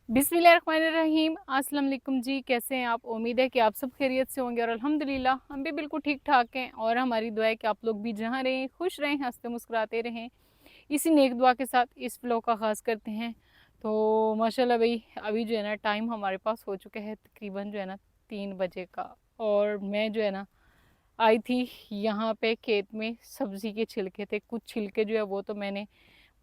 बिस्मिल्लाहिर्रहमानिर्रहीम। अस्सलाम वालेकुम जी, कैसे हैं आप? उम्मीद है कि आप सब खैरियत से होंगे और अल्हम्दुलिल्लाह हम भी बिल्कुल ठीक ठाक हैं। और हमारी दुआ है कि आप लोग भी जहाँ रहें खुश रहें, हंसते मुस्कुराते रहें। इसी नेक दुआ के साथ इस व्लॉग का आगाज़ करते हैं। तो माशाल्लाह भाई, अभी जो है ना टाइम हमारे पास हो चुका है तकरीबन जो है ना 3 बजे का। और मैं जो है ना आई थी यहाँ पे खेत में, सब्ज़ी के छिलके थे, कुछ छिलके जो है वो तो मैंने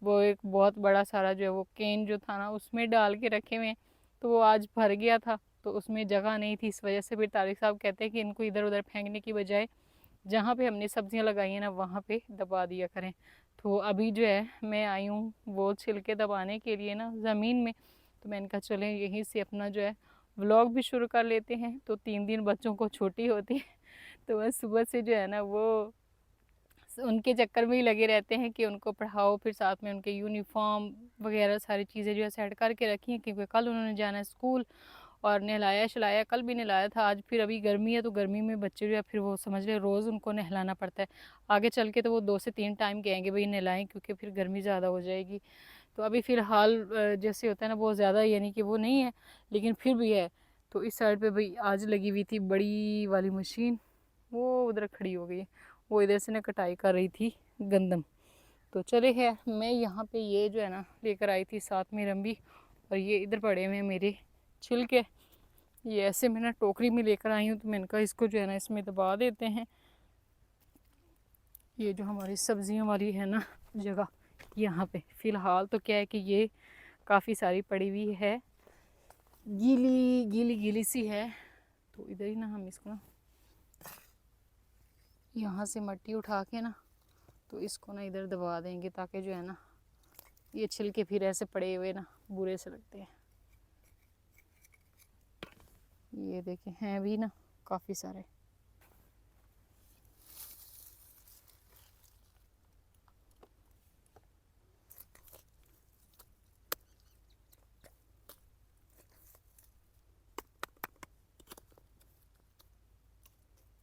वो एक बहुत बड़ा सारा जो है वो केन जो था ना उसमें डाल के रखे हुए हैं। तो वो आज भर गया था, तो उसमें जगह नहीं थी, इस वजह से फिर तारिक साहब कहते हैं कि इनको इधर उधर फेंकने की बजाय जहाँ पे हमने सब्जियां लगाई हैं ना वहाँ पे दबा दिया करें। तो अभी जो है मैं आई हूँ वो छिलके दबाने के लिए ना ज़मीन में। तो मैंने कहा चलें यहीं से अपना जो है व्लॉग भी शुरू कर लेते हैं। तो 3 दिन बच्चों को छुट्टी होती है, तो बस सुबह से जो है ना वो उनके चक्कर में ही लगे रहते हैं कि उनको पढ़ाओ, फिर साथ में उनके यूनिफॉर्म वगैरह सारी चीज़ें जो है सेट करके रखी हैं, क्योंकि कल उन्होंने जाना है स्कूल। और नहलाया शलाया कल भी नहलाया था, आज फिर अभी गर्मी है तो गर्मी में बच्चे जो है फिर वो समझ ले रोज़ उनको नहलाना पड़ता है। आगे चल के तो वो 2 से 3 टाइम कहेंगे भाई नहलाएं, क्योंकि फिर गर्मी ज़्यादा हो जाएगी। तो अभी फ़िलहाल जैसे होता है ना बहुत ज़्यादा यानी कि वो नहीं है, लेकिन फिर भी है। तो इस साइड पे भाई आज लगी हुई थी बड़ी वाली मशीन, वो उधर खड़ी हो गई है। वो इधर से ना कटाई कर रही थी गंदम। तो चले है मैं यहाँ पे ये जो है ना लेकर आई थी साथ में रंबी। और ये इधर पड़े हुए हैं मेरे छिलके। ये ऐसे मैं ना टोकरी में लेकर आई हूँ, तो मैंने कहा इसको जो है ना इसमें दबा देते हैं। ये जो हमारी सब्जियों वाली है ना जगह, यहाँ पे फ़िलहाल तो क्या है कि ये काफ़ी सारी पड़ी हुई है, गीली गीली गीली सी है। तो इधर ही ना हम इसको ना यहाँ से मट्टी उठा के ना तो इसको ना इधर दबा देंगे, ताकि जो है ना ये छिलके फिर ऐसे पड़े हुए ना बुरे से लगते हैं। ये देखें हैं भी ना काफ़ी सारे।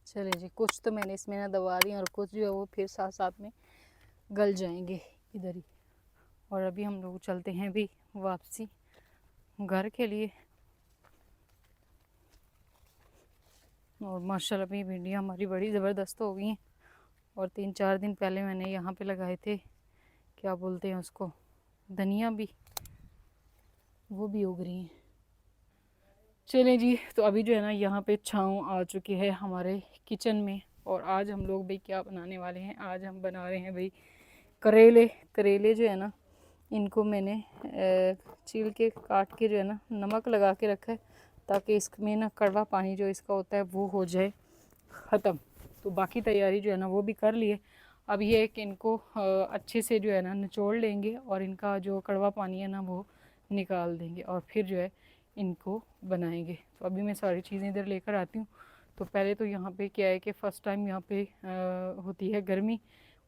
चले जी, कुछ तो मैंने इसमें ना दबा दी और कुछ जो है वो फिर साथ साथ में गल जाएंगे इधर ही। और अभी हम लोग चलते हैं भी वापसी घर के लिए। और माशाल्लाह भी भिंडियाँ हमारी बड़ी ज़बरदस्त हो गई हैं। और 3-4 दिन पहले मैंने यहाँ पे लगाए थे, क्या बोलते हैं उसको, धनिया भी, वो भी उग रही हैं। चलें जी, तो अभी जो है ना यहाँ पे छाँव आ चुकी है हमारे किचन में। और आज हम लोग भाई क्या बनाने वाले हैं, आज हम बना रहे हैं भाई करेले। करेले जो है ना इनको मैंने छील के काट के जो है ना नमक लगा के रखा है, ताकि इसमें ना कड़वा पानी जो इसका होता है वो हो जाए ख़त्म। तो बाकी तैयारी जो है ना वो भी कर लिए। अब ये है कि इनको अच्छे से जो है ना निचोड़ लेंगे और इनका जो कड़वा पानी है ना वो निकाल देंगे, और फिर जो है इनको बनाएंगे। तो अभी मैं सारी चीज़ें इधर लेकर आती हूँ। तो पहले तो यहाँ पे क्या है कि फ़र्स्ट टाइम यहाँ पे होती है गर्मी,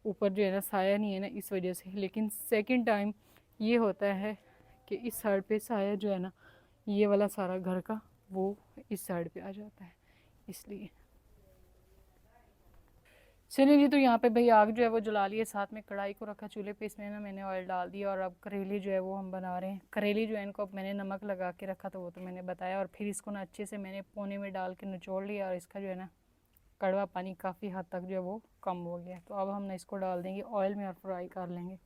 ऊपर जो है ना साया नहीं है ना इस वजह से। लेकिन सेकंड टाइम ये होता है कि इस साइड पे साया जो है ना ये वाला सारा घर का वो इस साइड पे आ जाता है, इसलिए। चलिए जी, तो यहाँ पे भाई आग जो है वो जला लिए, साथ में कढ़ाई को रखा चूल्हे पे, इसमें ना मैंने ऑयल डाल दिया। और अब करेली जो है वो हम बना रहे हैं। करेली जो है इनको अब मैंने नमक लगा के रखा था, वो तो मैंने बताया। और फिर इसको ना अच्छे से मैंने पोने में डाल के निचोड़ लिया, और इसका जो है ना कड़वा पानी काफ़ी हद तक जो है वो कम हो गया। तो अब हम ना इसको डाल देंगे ऑयल में और फ्राई कर लेंगे।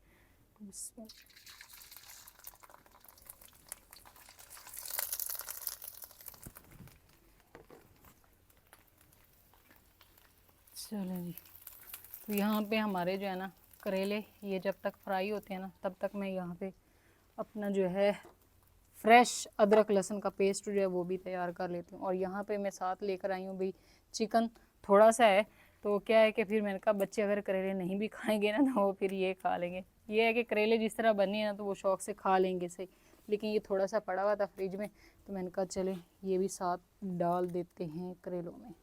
चलें जी, तो यहाँ पे हमारे जो है ना करेले ये जब तक फ्राई होते हैं ना तब तक मैं यहाँ पे अपना जो है फ्रेश अदरक लहसुन का पेस्ट जो है वो भी तैयार कर लेती हूँ। और यहाँ पे मैं साथ लेकर आई हूँ भाई चिकन, थोड़ा सा है। तो क्या है कि फिर मैंने कहा बच्चे अगर करेले नहीं भी खाएंगे ना तो वो फिर ये खा लेंगे। ये है कि करेले जिस तरह बने हैं ना तो वो शौक़ से खा लेंगे सही। लेकिन ये थोड़ा सा पड़ा हुआ था फ्रिज में, तो मैंने कहा चले ये भी साथ डाल देते हैं करेलों में।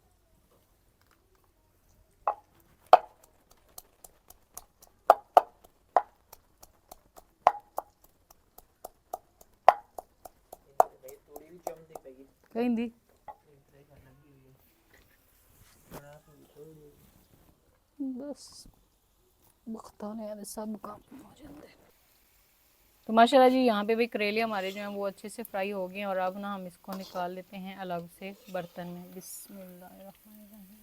कहीं दी बस बख्ता ने सब काम हो जाते। तो माशाल्लाह जी यहाँ पे भी करेले हमारे जो हैं वो अच्छे से फ्राई हो गए हैं और अब ना हम इसको निकाल लेते हैं अलग से बर्तन में। बिस्मिल्लाहिर्रहमानिर्रहीम।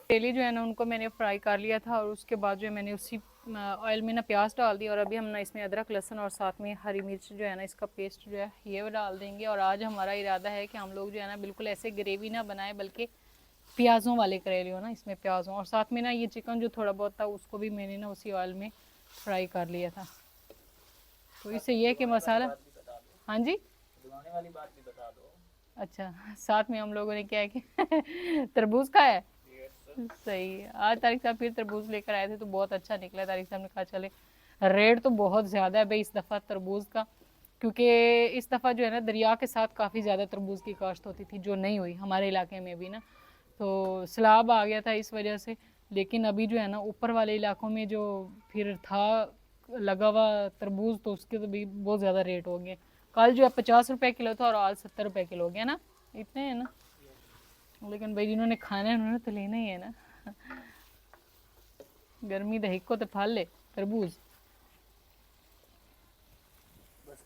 करेले जो है ना उनको मैंने फ्राई कर लिया था और उसके बाद जो है मैंने उसी ऑयल में ना प्याज डाल दी और अभी हम ना इसमें अदरक लहसुन और साथ में हरी मिर्च जो है ना इसका पेस्ट जो है ये डाल देंगे। और आज हमारा इरादा है कि हम लोग जो है ना बिल्कुल ऐसे ग्रेवी ना बनाए बल्कि प्याज़ों वाले करेले हो ना, इसमें प्याज हो। और साथ में ना ये चिकन जो थोड़ा बहुत था उसको भी मैंने ना उसी ऑयल में फ्राई कर लिया था। तो इससे ये है कि मसाला, हाँ जी वाली बात भी बता दो। अच्छा, साथ में हम लोगों ने क्या है कि तरबूज खाया है। सही है, आज तारिक साहब फिर तरबूज लेकर आए थे तो बहुत अच्छा निकला। तारिक साहब ने कहा चले, रेट तो बहुत ज़्यादा है भाई इस दफ़ा तरबूज का, क्योंकि इस दफ़ा जो है ना दरिया के साथ काफ़ी ज़्यादा तरबूज की काश्त होती थी जो नहीं हुई हमारे इलाके में भी ना, तो सैलाब आ गया था इस वजह से। लेकिन अभी जो है ना ऊपर वाले इलाकों में जो फिर था लगा हुआ तरबूज तो उसके तो भी बहुत ज़्यादा रेट हो गए। कल जो है 50 रुपये किलो था और आज 70 रुपये किलो हो गया ना, इतने हैं ना। लेकिन भाई जिन्होंने खाना है उन्होंने तो लेना ही है ना। गर्मी द हिक्को तो फल ले तरबूज।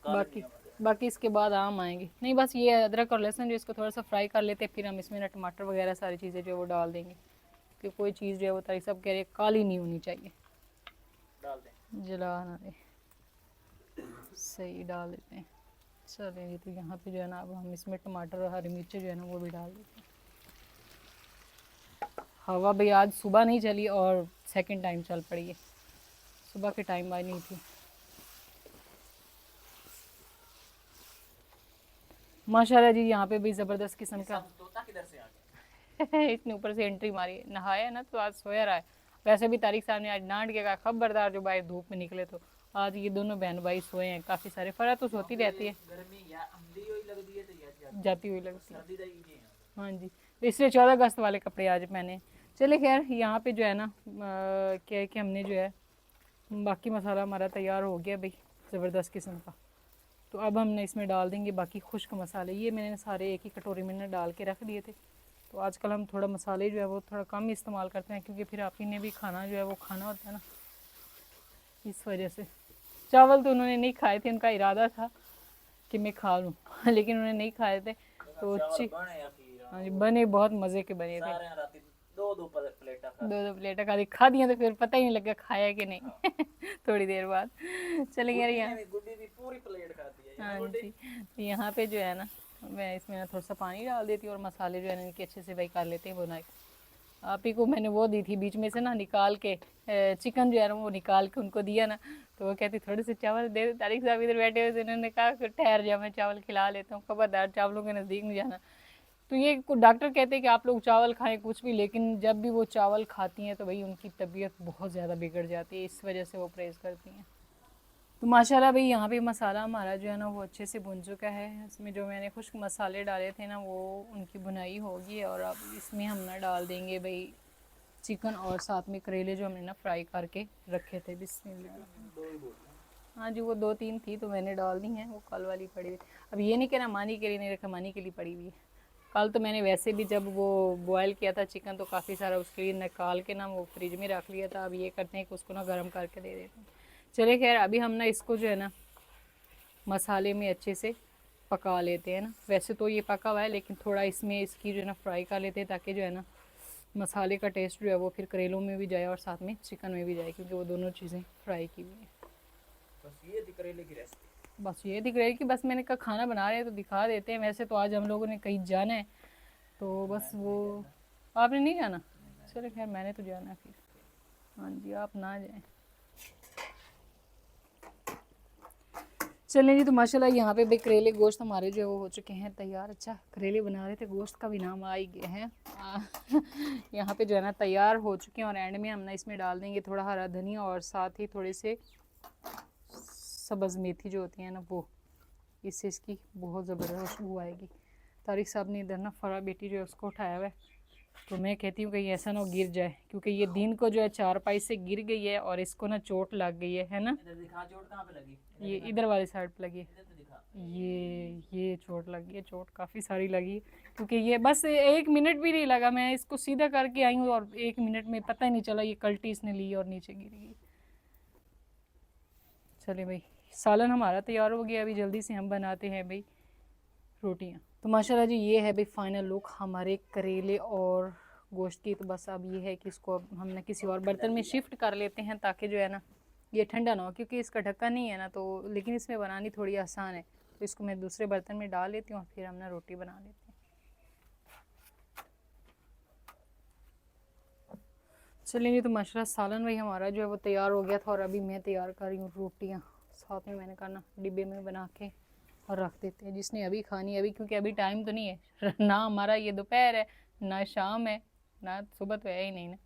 बाकी बाकी इसके बाद आम आएंगे। नहीं बस ये अदरक और लहसुन जो इसको थोड़ा सा फ्राई कर लेते हैं, फिर हम इसमें ना टमाटर वगैरह सारी चीज़ें जो है वो डाल देंगे कि कोई चीज़ जो है वो तारीख सब कह रहे काली नहीं होनी चाहिए, डाल दें। जला ना दे। सही, डाल देते हैं। चलें जी, तो यहाँ पे जो है ना अब हम इसमें टमाटर और हरी मिर्ची जो है ना वो भी डाल देते हैं। हवा भाई आज सुबह नहीं चली और सेकंड टाइम चल पड़ी है, सुबह के टाइम आई नहीं थी। माशाल्लाह जी यहाँ पे भी ज़बरदस्त किस्म का तोता किधर से आ गया? इतने ऊपर से एंट्री मारी, नहाया ना तो आज सोया रहा है। वैसे भी तारिक साहब ने आज डांट के कहा खबरदार जो भाई धूप में निकले, तो आज ये दोनों बहन भाई सोए हैं। काफ़ी सारे फर्क तो होती रहती है, गर्मी या अंधी हुई लगती है तो या जाती हुई लगती है। सर्दी दा ही है। हाँ जी, तो इसलिए 14 अगस्त वाले कपड़े आज पहने। चले खैर, यहाँ पे जो है ना क्या है कि हमने जो है बाकी मसाला हमारा तैयार हो गया भाई ज़बरदस्त किस्म का। तो अब हमने इसमें डाल देंगे बाकी खुश्क मसाले। ये मैंने सारे एक ही कटोरी में ना डाल के रख दिए थे। तो आजकल हम थोड़ा मसाले जो है वो थोड़ा कम इस्तेमाल करते हैं, क्योंकि फिर आप ही ने भी खाना जो है वो खाना होता है ना, इस वजह से। चावल तो उन्होंने नहीं खाए थे, उनका इरादा था कि मैं खा लूँ लेकिन उन्होंने नहीं खाए थे। तो हाँ जी, बने बहुत मज़े के बने थे। दो प्लेटा खा दिया तो फिर पता ही नहीं लगा खाया कि नहीं थोड़ी देर बाद। चले गया यहाँ, पूरी प्लेट खाती है। हाँ जी। तो यहाँ पे जो है ना मैं इसमें ना थोड़ा सा पानी डाल देती हूँ और मसाले जो है ना इनके अच्छे से भाई कर लेते हैं बुनाई। आप ही को मैंने वो दी थी बीच में से ना निकाल के, चिकन जो है ना वो निकाल के उनको दिया ना, तो वो कहती थोड़े से चावल दे। तारिक साहब इधर बैठे हुए थे, उन्होंने कहा कि ठहर जा मैं चावल खिला लेता हूँ, खबरदार चावलों के नज़दीक नहीं जाना। तो ये डॉक्टर कहते हैं कि आप लोग चावल खाएं कुछ भी, लेकिन जब भी वो चावल खाती हैं तो भाई उनकी तबीयत बहुत ज़्यादा बिगड़ जाती है, इस वजह से वो परहेज़ करती हैं। तो माशाल्लाह भाई यहाँ पे मसाला हमारा जो है ना वो अच्छे से भुन चुका है। इसमें जो मैंने खुश्क मसाले डाले थे ना वो उनकी भुनाई होगी। और अब इसमें हम ना डाल देंगे भाई चिकन और साथ में करेले जो हमने ना फ्राई करके रखे थे। बिस्मिल्लाह। हाँ जी, वो 2-3 थी तो मैंने डाल दी हैं, वो कल वाली पड़ी हुई। अब ये नहीं कहना मानी के लिए नहीं रखा, मानी के लिए पड़ी हुई है। कल तो मैंने वैसे भी जब वो बॉयल किया था चिकन तो काफ़ी सारा उसके लिए निकाल के ना वो फ्रिज में रख लिया था। अब ये करते हैं कि उसको ना गर्म करके दे देते हैं। चले खैर, अभी हम ना इसको जो है ना मसाले में अच्छे से पका लेते हैं ना। वैसे तो ये पका हुआ है लेकिन थोड़ा इसमें इसकी जो है ना फ्राई कर लेते हैं, ताकि जो है ना मसाले का टेस्ट जो है वो फिर करेलों में भी जाए और साथ में चिकन में भी जाए, क्योंकि वो दोनों चीज़ें फ्राई की हुई हैं। बस ये दिख करेले की रेसिपी, बस ये दिख रही है कि बस मैंने कहा खाना बना रहे हैं तो दिखा देते हैं। वैसे तो आज हम लोगों ने कहीं जाना है तो बस वो, आपने नहीं जाना? चलो खैर, मैंने तो जाना है फिर। हाँ जी, आप ना जाएं। चलें जी, तो माशाल्लाह यहाँ पे भी करेले गोश्त हमारे जो है वो हो चुके हैं तैयार। अच्छा, करेले बना रहे थे, गोश्त का भी नाम आ ही गया है। यहाँ पे जो है ना तैयार हो चुके हैं और एंड में हम ना इसमें डाल देंगे थोड़ा हरा धनिया और साथ ही थोड़े से सब्ज़ मेथी जो होती है ना वो, इससे इसकी बहुत ज़बरदस्त खुशबू आएगी। तारिक साहब ने इधर ना फरा बेटी जो है उसको उठाया हुआ है, तो मैं कहती हूँ कहीं ऐसा ना गिर जाए, क्योंकि ये दिन को जो है चारपाई से गिर गई है और इसको ना चोट लग गई है ना। दिखा चोट कहाँ पे लगी? ये इधर वाली साइड पे लगी है। इधर तो दिखा। ये चोट लगी है, चोट काफ़ी सारी लगी, क्योंकि ये बस 1 मिनट भी नहीं लगा, मैं इसको सीधा करके आई हूँ और 1 मिनट में पता ही नहीं चला ये कल्टी इसने ली और नीचे गिर गई। चले भाई, सालन हमारा तैयार हो गया, अभी जल्दी से हम बनाते हैं भाई रोटियाँ। तो माशाल्लाह जी ये है भाई फाइनल लुक हमारे करेले और गोश्त की। तो बस अब ये है कि इसको अब हम ना किसी और बर्तन में शिफ्ट कर लेते हैं, ताकि जो है ना ये ठंडा ना हो, क्योंकि इसका ढक्कन नहीं है ना, तो लेकिन इसमें बनानी थोड़ी आसान है। तो इसको मैं दूसरे बर्तन में डाल लेती हूँ और फिर हम ना रोटी बना लेते हैं। चलिए, तो माशाल्लाह सालन भाई हमारा जो है वो तैयार हो गया था, और अभी मैं तैयार कर रही हूँ रोटियाँ। साथ में मैंने कहा ना डिब्बे में बना के और रख देते हैं, जिसने अभी खानी है अभी, क्योंकि अभी टाइम तो नहीं है ना हमारा, ये दोपहर है ना शाम है ना सुबह, तो है ही नहीं ना।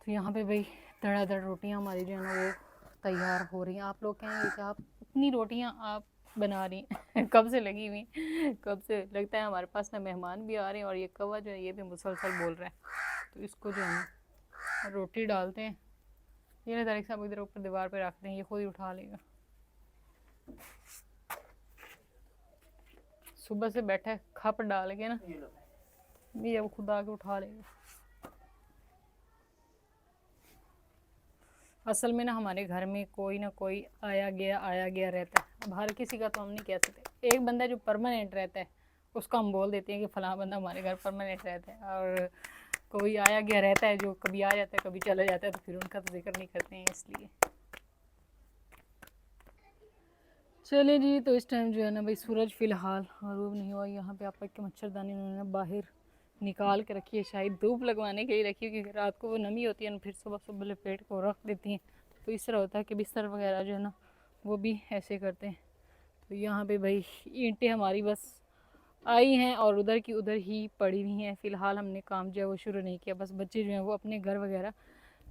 तो यहाँ पे भाई धड़ाधड़ रोटियाँ हमारी जो है ना वो तैयार हो रही हैं। आप लोग कहेंगे कि आप इतनी रोटियाँ आप बना रही हैं कब से लगी हुई, कब से? लगता है हमारे पास ना मेहमान भी आ रहे हैं, और ये कौवा जो है ये भी मुसलसल बोल रहा है। तो इसको जो है ना रोटी डालते हैं, ये तारिक साहब इधर ऊपर दीवार पे रखते हैं, ये खुद ही उठा लेगा। सुबह से बैठा है खप डाल के ना, ये अब खुद आके उठा लेगा। असल में ना हमारे घर में कोई ना कोई आया गया रहता है। अब हर किसी का तो हम नहीं कह सकते। एक बंदा जो परमानेंट रहता है उसको हम बोल देते हैं कि फ़लाँ बंदा हमारे घर परमानेंट रहता है, और कोई आया गया रहता है जो कभी आ जाता है कभी चला जाता है, तो फिर उनका तो जिक्र नहीं करते हैं इसलिए। चले जी, तो इस टाइम जो है ना भाई सूरज फ़िलहाल गरूब नहीं हुआ। यहाँ पे आपा के मच्छरदानी उन्होंने बाहर निकाल के रखी है, शायद धूप लगवाने के लिए रखी है, क्योंकि रात को वो नमी होती है ना, फिर सुबह सुबह लपेट को रख देती हैं। तो इस तरह होता है कि बिस्तर वगैरह जो है ना वो भी ऐसे करते हैं। तो यहाँ पे भाई ईंटें हमारी बस आई हैं और उधर की उधर ही पड़ी हुई हैं। फ़िलहाल हमने काम जो है वो शुरू नहीं किया, बस बच्चे जो हैं वो अपने घर वगैरह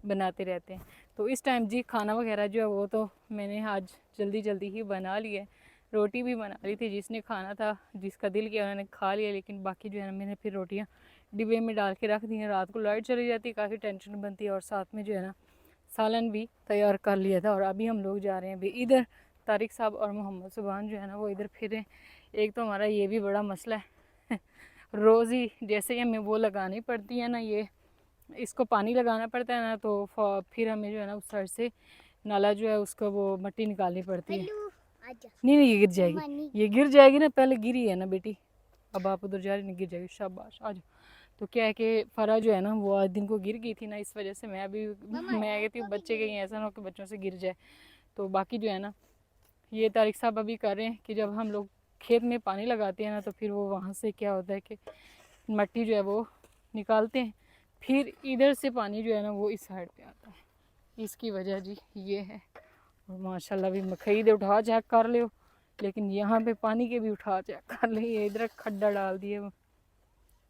बनाते रहते हैं। तो इस टाइम जी खाना वगैरह जो है वो तो मैंने आज जल्दी जल्दी ही बना लिया है। रोटी भी बना ली थी, जिसने खाना था जिसका दिल किया उन्होंने खा लिया, लेकिन बाकी जो है ना मैंने फिर रोटियाँ डिब्बे में डाल के रख दी हैं। रात को लाइट चली जाती है, काफ़ी टेंशन बनती है, और साथ में जो है ना सालन भी तैयार कर लिया था। और अभी हम लोग जा रहे हैं अभी इधर, तारिक साहब और मोहम्मद सुबहान जो है ना वो इधर फिर। एक तो हमारा ये भी बड़ा मसला है रोज़ ही जैसे ही हमें वो लगानी पड़ती है ना, ये इसको पानी लगाना पड़ता है ना, तो फिर हमें जो है ना उस साइड से नाला जो है उसका वो मट्टी निकालनी पड़ती है। नहीं नहीं, ये गिर जाएगी, ये गिर जाएगी ना, पहले गिरी है ना बेटी, अब आप उधर जा रही नहीं, गिर जाएगी, शाबाश आ जाओ। तो क्या है कि फ़रा जो है ना वो आज दिन को गिर गई थी ना, इस वजह से मैं कहती हूँ बच्चे कहीं ऐसा ना हो कि बच्चों से गिर जाए। तो बाकी जो है ना ये तारिक साहब अभी कर रहे हैं कि जब हम लोग खेत में पानी लगाते हैं ना, तो फिर वो वहाँ से क्या होता है कि मट्टी जो है वो निकालते हैं, फिर इधर से पानी जो है ना वो इस साइड पे आता है। इसकी वजह जी ये है। और माशाल्लाह भी मकई दे उठा चेक कर लियो, लेकिन यहाँ पे पानी के भी उठा चेक कर ली, इधर खड्डा डाल दिए वो।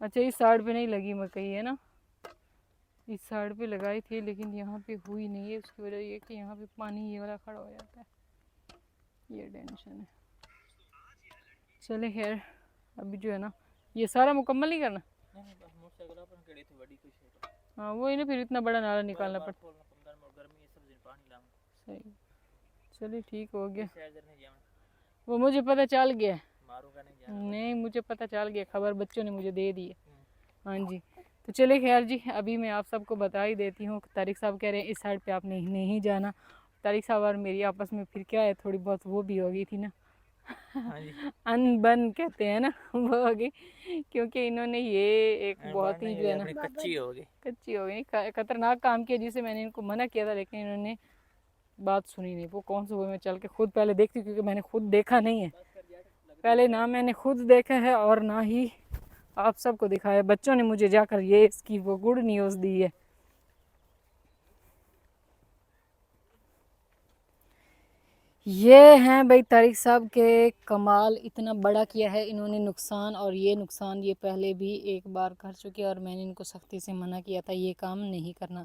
अच्छा, इस साइड पे नहीं लगी मकई है ना, इस साइड पे लगाई थी लेकिन यहाँ पे हुई नहीं है। उसकी वजह ये कि यहाँ पे पानी ये वाला खड़ा हो जाता है, ये टेंशन है। चले खैर, अभी जो है ना ये सारा मुकम्मल नहीं करना। हाँ वही ना, फिर इतना बड़ा नाला निकालना पड़ता। सही, चलिए ठीक हो गया। वो मुझे पता चल गया, नहीं मुझे पता चल गया, खबर बच्चों ने मुझे दे दी है। हाँ जी, तो चले खैर जी, अभी मैं आप सबको बता ही देती हूँ। तारिक साहब कह रहे हैं इस साइड पे आपने नहीं जाना। तारिक साहब और मेरी आपस में फिर क्या है, थोड़ी बहुत वो भी हो गई थी ना अनबन कहते हैं ना, वो हो गई, क्योंकि इन्होंने ये एक बहुत ही जो है ना कच्ची हो गई खतरनाक काम किया, जिसे मैंने इनको मना किया था, लेकिन इन्होंने बात सुनी नहीं। वो कौन सा वो मैं चल के खुद पहले देखती हूँ, क्योंकि मैंने खुद देखा नहीं है पहले, ना मैंने खुद देखा है और ना ही आप सबको दिखाया। बच्चों ने मुझे जाकर ये इसकी वो गुड न्यूज़ दी है। ये हैं भाई तारिक साहब के कमाल, इतना बड़ा किया है इन्होंने नुकसान, और ये नुकसान ये पहले भी एक बार कर चुके हैं, और मैंने इनको सख्ती से मना किया था ये काम नहीं करना।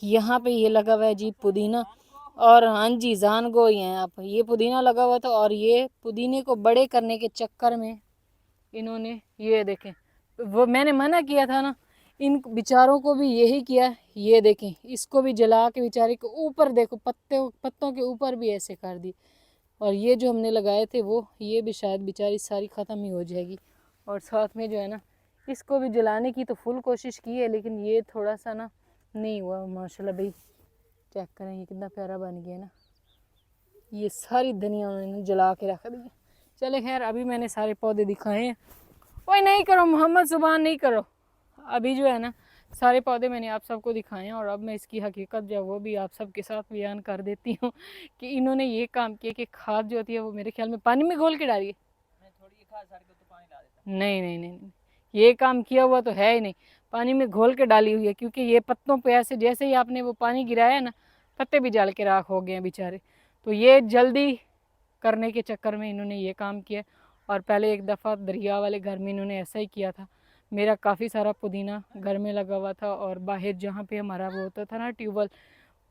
यहाँ पे ये लगा हुआ है जी पुदीना, और हाँ जी जान गो ही हैं आप, ये पुदीना लगा हुआ था, और ये पुदीने को बड़े करने के चक्कर में इन्होंने ये देखें, वो मैंने मना किया था ना, इन बेचारों को भी यही किया। ये देखें, इसको भी जला के बेचारे के ऊपर देखो पत्तों के ऊपर भी ऐसे कर दी। और ये जो हमने लगाए थे वो, ये भी शायद बेचारी सारी ख़त्म ही हो जाएगी। और साथ में जो है ना, इसको भी जलाने की तो फुल कोशिश की है, लेकिन ये थोड़ा सा ना नहीं हुआ। माशाल्लाह भाई चेक करें, ये कितना प्यारा बन गया ना। ये सारी धनिया उन्होंने जला के रख दी है। चले खैर, अभी मैंने सारे पौधे दिखाए हैं। ओए नहीं करो मोहम्मद जुबान, नहीं करो। अभी जो है ना, सारे पौधे मैंने आप सबको दिखाए हैं, और अब मैं इसकी हकीकत जो है वो भी आप सबके साथ बयान कर देती हूँ कि इन्होंने ये काम किया कि खाद जो होती है वो मेरे ख्याल में पानी में घोल के डाली है। मैं थोड़ी खाद साड़ के तो पानी ला देता। नहीं नहीं नहीं नहीं, ये काम किया हुआ तो है ही नहीं, पानी में घोल के डाली हुई है। क्योंकि ये पत्तों पे ऐसे जैसे ही आपने वो पानी गिराया ना, पत्ते भी जल के राख हो गए हैं बेचारे। तो ये जल्दी करने के चक्कर में इन्होंने ये काम किया। और पहले एक दफ़ा दरिया वाले घर में इन्होंने ऐसा ही किया था। मेरा काफ़ी सारा पुदीना घर में लगा हुआ था, और बाहर जहाँ पे हमारा वो होता था ना ट्यूबवेल,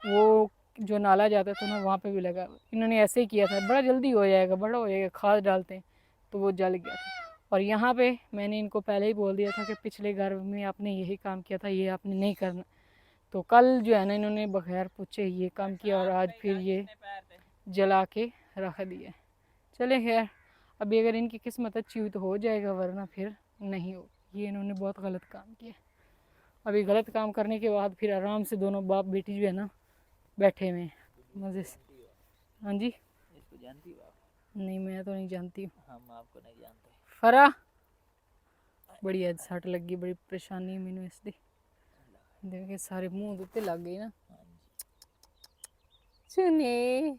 वो जो नाला जाता था ना, वहाँ पे भी लगा। इन्होंने ऐसे ही किया था, बड़ा जल्दी हो जाएगा, बड़ा हो जाएगा, खाद डालते हैं, तो वो जल गया था। और यहाँ पे मैंने इनको पहले ही बोल दिया था कि पिछले घर में आपने यही काम किया था, ये आपने नहीं करना। तो कल जो है ना, इन्होंने बगैर पूछे ये काम किया, और आज फिर ये जला के रख दिया। चले खैर, अभी अगर इनकी किस्मत अच्छी हुई तो हो जाएगा, वरना फिर नहीं हो। ये इन्होंने बहुत गलत काम किया। अभी गलत काम करने के बाद फिर आराम से दोनों बाप बेटी जो है ना बैठे हुए हैं मज़े से। हाँ जी, इसको जानती हो आप? नहीं मैं तो नहीं जानती हूँ। हम आपको नहीं जानते। फरा बड़ी आज सट लगी, बड़ी परेशानी मैनू इसकी। देखे सारे मुंह उत्ते लग गई ना। सुने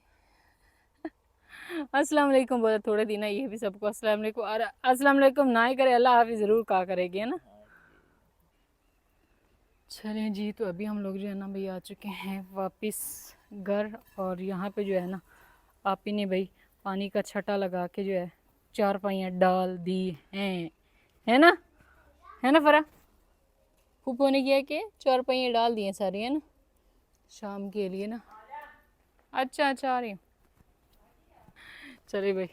अस्सलाम वालेकुम बोला थोड़े दिन ये भी सबको अस्सलाम वालेकुम, और अस्सलाम वालेकुम ना ही करे अल्लाह हाफिज़ ज़रूर कहा करेगी, है ना। चलें जी, तो अभी हम लोग जो है ना भाई आ चुके हैं वापस घर। और यहाँ पे जो है ना, आप ही ने भाई पानी का छटा लगा के जो है चारपाइयाँ डाल दी हैं, है ना, है ना फरा। फूफो ने किया कि चारपाइयाँ डाल दी हैं सारी, है ना, शाम के लिए ना। अच्छा अच्छा, आ रही हूँ। चले भाई,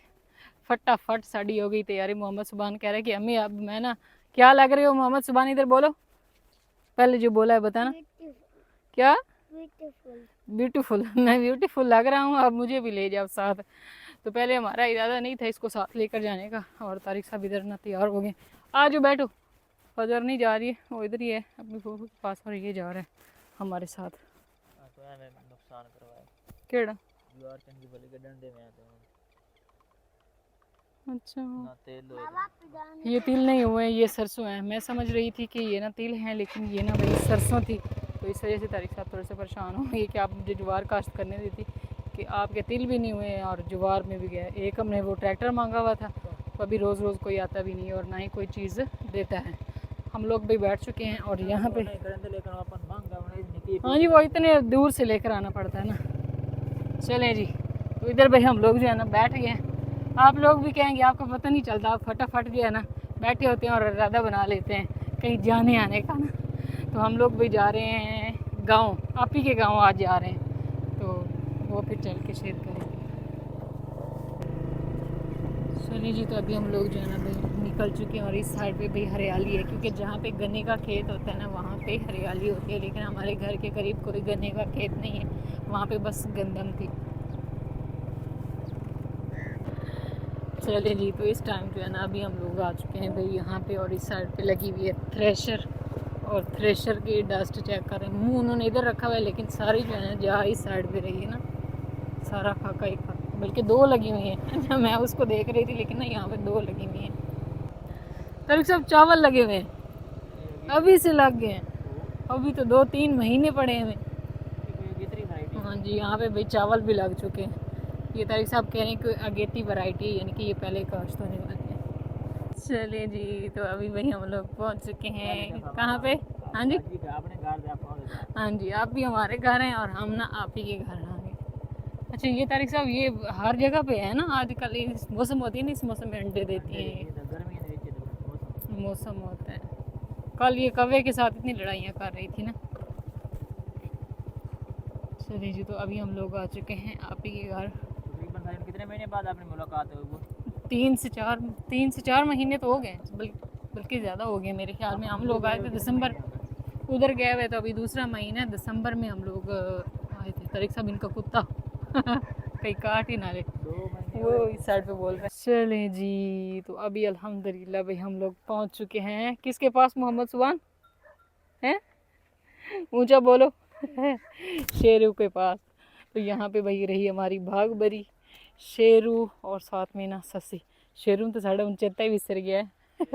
फटाफट साड़ी हो गई तैयारी। मोहम्मद सुबान कह रहे कि अम्मी अब मैं ना, क्या लग रही हो मोहम्मद सुबान, इधर बोलो, पहले जो बोला है बताना। क्या? ब्यूटीफुल मैं ब्यूटीफुल लग रहा हूँ, अब मुझे भी ले जाओ साथ। तो पहले हमारा इरादा नहीं था इसको साथ लेकर जाने का, और तारिक साहब इधर ना तैयार हो गए। आज बैठो, फजर नहीं जा रही है, वो इधर ही है अपनी फूफू के पास, और ये जा रहा है हमारे साथ। तो मैंने नुकसान करवाया। केड़ा? ज्वार चंगी भली के डंडे में आते हैं। अच्छा, ना तेल हो। ये तिल नहीं हुए, ये सरसों है। मैं समझ रही थी कि ये ना तिल हैं, लेकिन ये ना भाई सरसों थी। तो इस वजह से तारिक साहब थोड़े से परेशान हो गए कि आप मुझे ज्वार काश्त करने देती, कि आपके तिल भी नहीं हुए और ज्वार में भी गया। एक हमने वो ट्रैक्टर मांगा हुआ था, तो अभी रोज़ रोज़ कोई आता भी नहीं और ना ही कोई चीज़ देता है। हम लोग भी बैठ चुके हैं, और यहाँ पे हाँ जी, वो इतने दूर से लेकर आना पड़ता है ना। चलें जी, तो इधर भाई हम लोग जो है ना बैठ गए हैं। आप लोग भी कहेंगे आपको पता नहीं चलता, आप फटाफट जो है ना बैठे होते हैं और इरादा बना लेते हैं कहीं जाने आने का ना। तो हम लोग भी जा रहे हैं गांव, आप ही के गांव आज जा रहे हैं, तो वो फिर चल के शेयर करेंगे। चलिए जी, तो अभी हम लोग जो है ना भाई निकल चुके हैं, और इस साइड पे भी हरियाली है, क्योंकि जहाँ पे गन्ने का खेत होता है ना वहाँ पे हरियाली होती है, लेकिन हमारे घर के करीब कोई गन्ने का खेत नहीं है, वहाँ पे बस गंदम थी। चलिए जी, तो इस टाइम जो है ना अभी हम लोग आ चुके हैं भाई यहाँ पे, और इस साइड पे लगी हुई है थ्रेशर, और थ्रेशर की डस्ट चेक कर रहे हैं। मुँह उन्होंने इधर रखा हुआ है, लेकिन सारी जो है ना जहाँ इस साइड पे रही है ना, सारा खाका ही खाका, बल्कि दो लगी हुई हैं। मैं उसको देख रही थी, लेकिन ना यहाँ पे दो लगी हुई हैं। तरीक सब चावल लगे हुए हैं, अभी से लग गए हैं, अभी तो 2-3 महीने पड़े हैं हमें। हाँ जी, यहाँ पे भाई चावल भी लग चुके हैं। ये तारिक साहब कह रहे हैं कि अगेती वैरायटी है, यानी कि ये पहले काश्त होने वाली है। चलिए जी, तो अभी भाई हम लोग पहुँच चुके हैं कहाँ पे? हाँ जी, हाँ जी, आप भी हमारे घर हैं और हम ना आप ही के घर आएंगे। अच्छा, ये तारिक साहब ये हर जगह पे है ना आजकल, इस मौसम होती है ना, इस मौसम में अंडे देती हैं, मौसम होता है। कल ये कौवे के साथ इतनी लड़ाइयाँ कर रही थी ना। चलिए जी, तो अभी हम लोग आ चुके हैं आप ही के घर। कितने महीने बाद आपने मुलाकात हुई? वो 3 से 4 महीने तो हो गए, बल्कि ज़्यादा हो गए मेरे ख्याल में। हम लोग आए थे दिसंबर, उधर गए हुए, तो अभी दूसरा महीना है, दिसंबर में हम लोग आए थे। तारिक साहब इनका कुत्ता कहीं काट ही ना ले, 2 महीने वो इस साइड पे बोल रहे हैं। चले जी, तो अभी अल्हम्दुलिल्लाह भाई हम लोग पहुंच चुके हैं किसके पास, मोहम्मद सुबान हैं, ऊंचा बोलो शेरू के पास। तो यहाँ पे भाई रही हमारी भाग भरी शेरू, और साथ में ना ससी। शेरू तो साढ़े उनचत्ता ही विसर गया है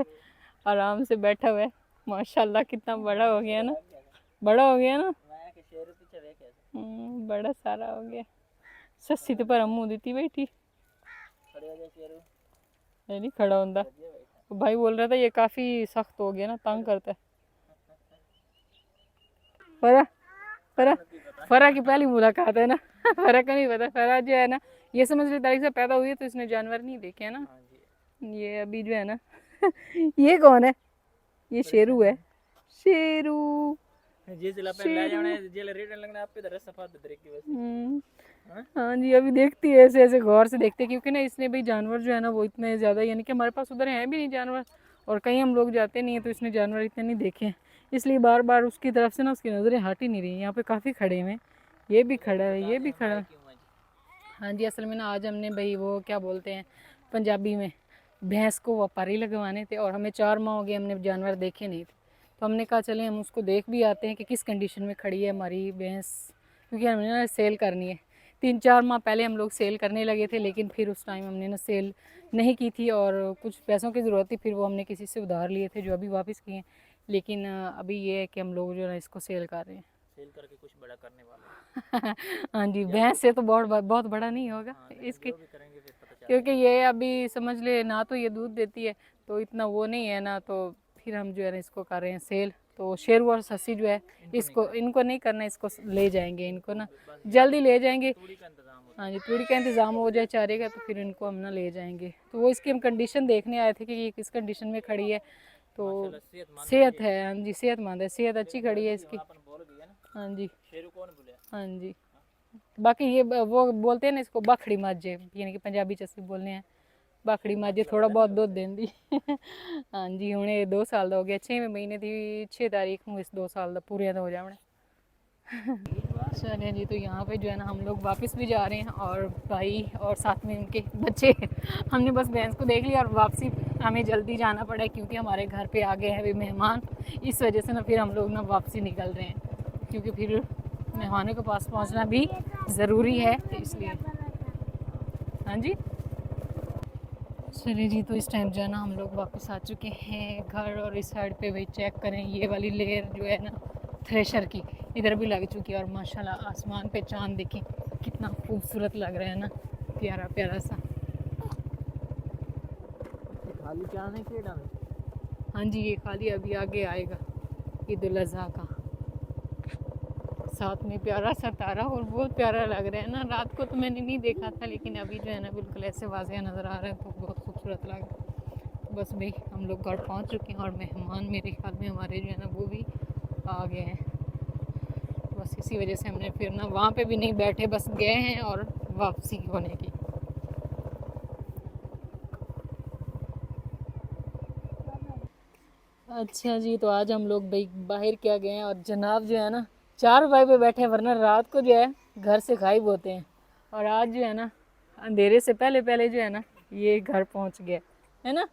आराम से बैठा हुआ है, माशाल्लाह कितना बड़ा हो गया ना, बड़ा हो गया ना, मैं के शेर पीछे वे कैसे बड़ा सारा हो गया। ससी तो पर मुँह देती बैठी, खड़े हो जा शेरू नहीं खड़ा होता। तो भाई बोल रहा था ये काफ़ी सख्त हो गया ना, तंग करता है। फरा फरा फरा की पहली मुलाकात है ना फरा का नहीं पता। फरा जो है ना, ये समझ ली तारीख से पैदा हुई है, तो इसने जानवर नहीं देखे है ना। हाँ जी ये अभी जो है ना ये कौन है, ये शेरू है, शेरू जिस लपन ले जाने जेल रिटर्न लगना आप पे दर सफा दर की बस। हाँ जी, अभी देखती है ऐसे ऐसे गौर से देखते हैं, क्योंकि ना इसने भाई जानवर जो है ना वो इतने ज़्यादा, यानी कि हमारे पास उधर हैं भी नहीं जानवर, और कहीं हम लोग जाते नहीं हैं, तो इसने जानवर इतने नहीं देखे हैं, इसलिए बार बार उसकी तरफ से ना उसकी नज़रें हट ही नहीं रही। यहाँ पे काफ़ी खड़े हुए हैं, ये भी खड़ा है, ये भी खड़ा है। हाँ जी, असल में ना आज हमने भाई वो क्या बोलते हैं पंजाबी में, भैंस को व्यापारी लगवाने थे, और हमें 4 माह हो गए हमने जानवर देखे नहीं थे, तो हमने कहा चले हम उसको देख भी आते हैं कि किस कंडीशन में खड़ी है हमारी भैंस, क्योंकि हमने ना सेल करनी है। 3-4 माह पहले हम लोग सेल करने लगे थे, लेकिन फिर उस टाइम हमने ना सेल नहीं की थी, और कुछ पैसों की ज़रूरत थी, फिर वो हमने किसी से उधार लिए थे जो अभी वापस किए हैं। लेकिन अभी ये है कि हम लोग जो है ना इसको सेल कर रहे हैं। सेल करके कुछ बड़ा करने वाला हाँ जी, भैंस से तो बहुत बड़ा नहीं होगा इसके, जो भी करेंगे फिर पता चलेगा। क्योंकि ये अभी समझ ले ना, तो ये दूध देती है तो इतना वो नहीं है ना, तो फिर हम जो है ना इसको कर रहे हैं सेल। तो शेरू और ससी जो है इनको नहीं करना, इसको ले जाएंगे, इनको ना जल्दी ले जाएंगे। तूड़ी का इंतजाम हो हाँ जी, तूड़ी का इंतज़ाम हो जाए चारे का, तो फिर इनको हम ना ले जाएंगे। तो वो इसकी हम कंडीशन देखने आए थे कि ये किस कंडीशन में खड़ी है, तो सेहत है, हाँ जी सेहतमंद है, सेहत अच्छी खड़ी है इसकी। अपन बोल दिया ना हाँ जी, शेरू कौन बोले हाँ जी। बाकी ये वो बोलते हैं ना इसको बखड़ी माजे, यानी कि पंजाबी च असीं बोलने हैं बखड़ी माजे, थोड़ा बहुत दुध देंदी हाँ जी, हुणे 2 साल का हो गया, 6वें महीने की 6 तारीख को इस 2 साल का पूरे हो जाने चलिए जी, तो यहाँ पे जो है ना हम लोग वापस भी जा रहे हैं, और भाई और साथ में उनके बच्चे हमने बस भैंस को देख लिया और वापसी हमें जल्दी जाना पड़ा, क्योंकि हमारे घर पे आ गए हैं वे मेहमान। इस वजह से ना फिर हम लोग ना वापसी निकल रहे हैं, क्योंकि फिर मेहमानों के पास पहुँचना भी ज़रूरी है, इसलिए। हाँ जी, चलिए जी, तो इस टाइम जो है ना हम लोग वापस आ चुके हैं घर, और इस साइड पे भाई चेक करें, ये वाली लेयर जो है ना थ्रेशर की इधर भी लग चुकी है, और माशाल्लाह आसमान पे चांद देखें कितना खूबसूरत लग रहा है ना, प्यारा प्यारा सा। खाली क्या नहीं खेड़ा में। हाँ जी, ये खाली अभी आगे आएगा ईद उल अज़हा का, साथ में प्यारा सा तारा, और बहुत प्यारा लग रहा है ना। रात को तो मैंने नहीं देखा था, लेकिन अभी जो है ना बिल्कुल ऐसे वाज़ेह नज़र आ रहा है, तो बहुत खूबसूरत लग रहा है। बस भाई हम लोग घर पहुंच चुके हैं, और मेहमान मेरे ख्याल में हमारे जो है ना वो भी आ गए हैं। बस इसी वजह से हमने फिर ना वहाँ पे भी नहीं बैठे, बस गए हैं और वापसी होने की। अच्छा जी, तो आज हम लोग भाई बाहर क्या गए हैं, और जनाब जो है ना 4 भाई पे बैठे हैं, वरना रात को जो है घर से गायब होते हैं, और आज जो है ना अंधेरे से पहले पहले जो है ना ये घर पहुंच गए, है ना